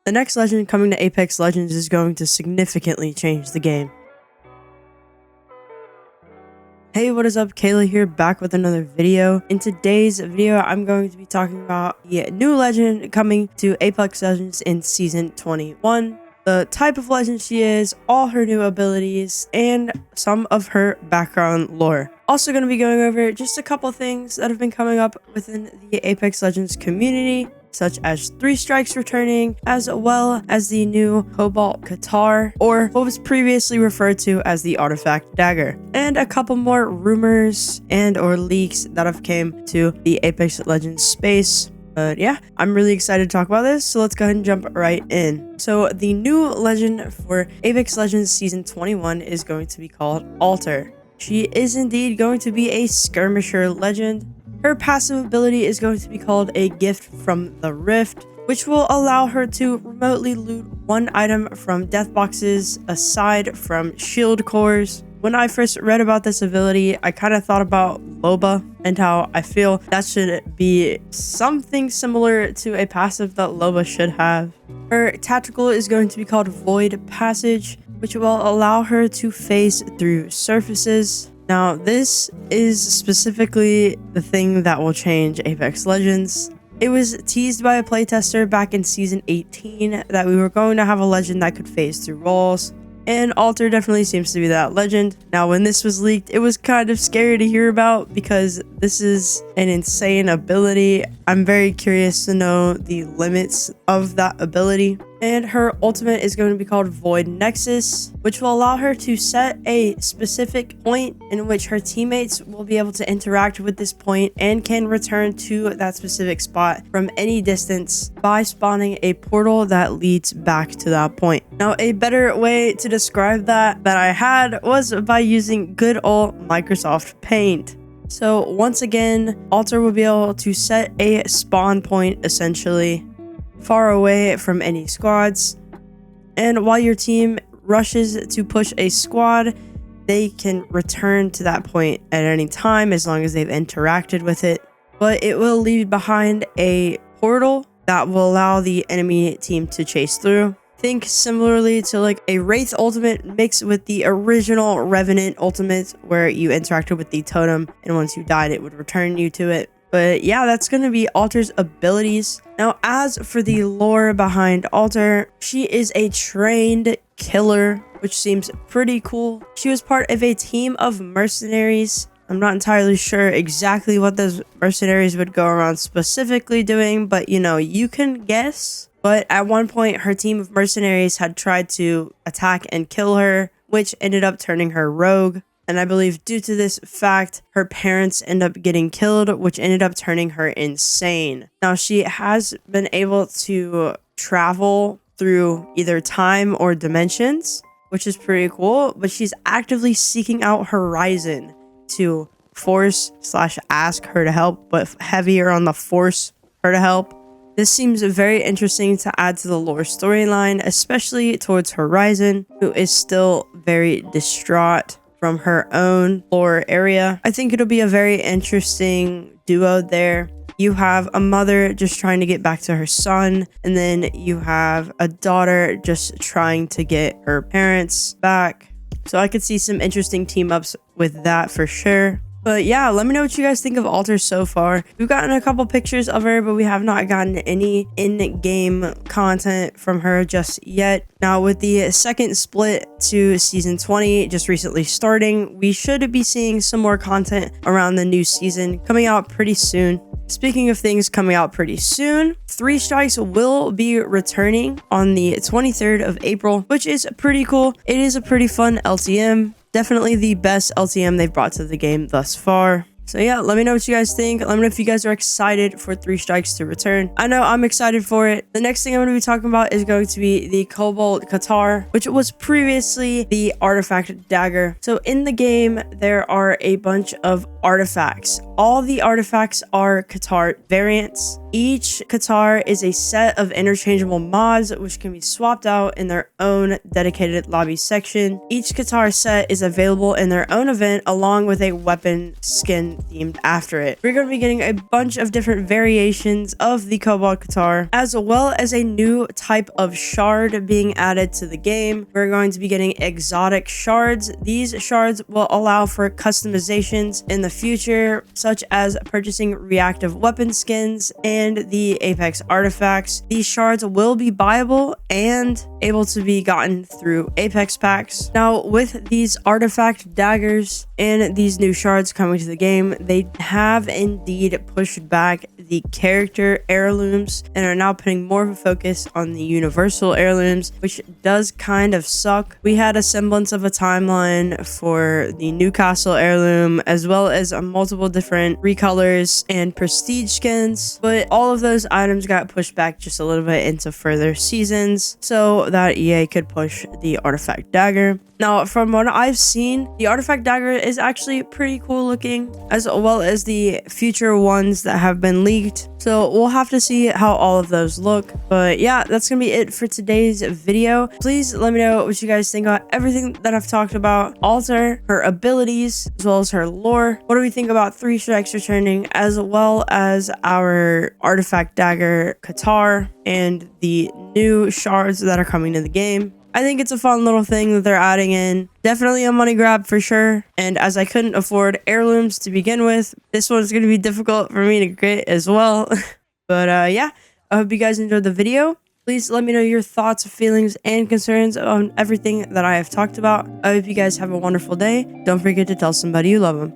The next legend coming to Apex Legends is going to significantly change the game. Hey, what is up? Kayla here, back with another video. In today's video, I'm going to be talking about the new legend coming to Apex Legends in Season 21. The type of legend she is, all her new abilities, and some of her background lore. Also going to be going over just a couple things that have been coming up within the Apex Legends community, such as 3 strikes returning, as well as the new Cobalt Katar, or what was previously referred to as the Artifact Dagger, and a couple more rumors and or leaks that have came to the Apex Legends space. But yeah, I'm really excited to talk about this, so let's go ahead and jump right in. So the new legend for Apex Legends Season 21 is going to be called Alter. She is indeed going to be a skirmisher legend. Her passive ability is going to be called a Gift from the Rift, which will allow her to remotely loot one item from death boxes aside from shield cores. When I first read about this ability, I kind of thought about Loba and how I feel that should be something similar to a passive that Loba should have. Her tactical is going to be called Void Passage, which will allow her to phase through surfaces. Now, this is specifically the thing that will change Apex Legends. It was teased by a playtester back in Season 18 that we were going to have a legend that could phase through walls. And Alter definitely seems to be that legend. Now, when this was leaked, it was kind of scary to hear about because this is an insane ability. I'm very curious to know the limits of that ability. And her ultimate is going to be called Void Nexus, which will allow her to set a specific point in which her teammates will be able to interact with this point and can return to that specific spot from any distance by spawning a portal that leads back to that point. Now, a better way to describe that I had was by using good old Microsoft Paint. So once again, Alter will be able to set a spawn point essentially far away from any squads, and while your team rushes to push a squad, they can return to that point at any time as long as they've interacted with it. But it will leave behind a portal that will allow the enemy team to chase through. Think similarly to like a Wraith ultimate mixed with the original Revenant ultimate, where you interacted with the totem and once you died it would return you to it. But yeah, that's going to be Alter's abilities. Now, as for the lore behind Alter, she is a trained killer, which seems pretty cool. She was part of a team of mercenaries. I'm not entirely sure exactly what those mercenaries would go around specifically doing, but you know, you can guess. But at one point, her team of mercenaries had tried to attack and kill her, which ended up turning her rogue. And I believe due to this fact, her parents end up getting killed, which ended up turning her insane. Now, she has been able to travel through either time or dimensions, which is pretty cool, but she's actively seeking out Horizon to force/ask her to help, but heavier on the force her to help. This seems very interesting to add to the lore storyline, especially towards Horizon, who is still very distraught from her own lore area. I think it'll be a very interesting duo there. You have a mother just trying to get back to her son, and then you have a daughter just trying to get her parents back. So I could see some interesting team ups with that for sure. But yeah, let me know what you guys think of Alter so far. We've gotten a couple pictures of her, but we have not gotten any in-game content from her just yet. Now, with the second split to Season 20 just recently starting, we should be seeing some more content around the new season coming out pretty soon. Speaking of things coming out pretty soon, 3 strikes will be returning on the 23rd of April, which is pretty cool. It is a pretty fun LTM. Definitely the best LTM they've brought to the game thus far. So yeah, let me know what you guys think. Let me know if you guys are excited for 3 strikes to return. I know I'm excited for it. The next thing I'm going to be talking about is going to be the Cobalt Katar, which was previously the Artifact Dagger. So in the game, there are a bunch of artifacts. all the artifacts are Katar variants. Each Katar is a set of interchangeable mods which can be swapped out in their own dedicated lobby section. Each Katar set is available in their own event along with a weapon skin themed after it. We're going to be getting a bunch of different variations of the Cobalt Katar, as well as a new type of shard being added to the game. We're going to be getting exotic shards. These shards will allow for customizations in the future, such as purchasing reactive weapon skins and the Apex artifacts. These shards will be buyable and able to be gotten through Apex packs. Now, with these artifact daggers and these new shards coming to the game, they have indeed pushed back the character heirlooms and are now putting more of a focus on the universal heirlooms, which does kind of suck. We had a semblance of a timeline for the Newcastle heirloom, as well as multiple different recolors and prestige skins, but all of those items got pushed back just a little bit into further seasons so that EA could push the artifact dagger. Now, from what I've seen, the artifact dagger is actually pretty cool looking, as well as the future ones that have been leaked. So we'll have to see how all of those look. But yeah, that's gonna be it for today's video. Please let me know what you guys think about everything that I've talked about. Alter, her abilities, as well as her lore. What do we think about 3 strikes returning, as well as our artifact dagger Katar and the new shards that are coming to the game? I think it's a fun little thing that they're adding in. Definitely a money grab for sure. And as I couldn't afford heirlooms to begin with, this one's going to be difficult for me to get as well. But yeah, I hope you guys enjoyed the video. Please let me know your thoughts, feelings, and concerns on everything that I have talked about. I hope you guys have a wonderful day. Don't forget to tell somebody you love them.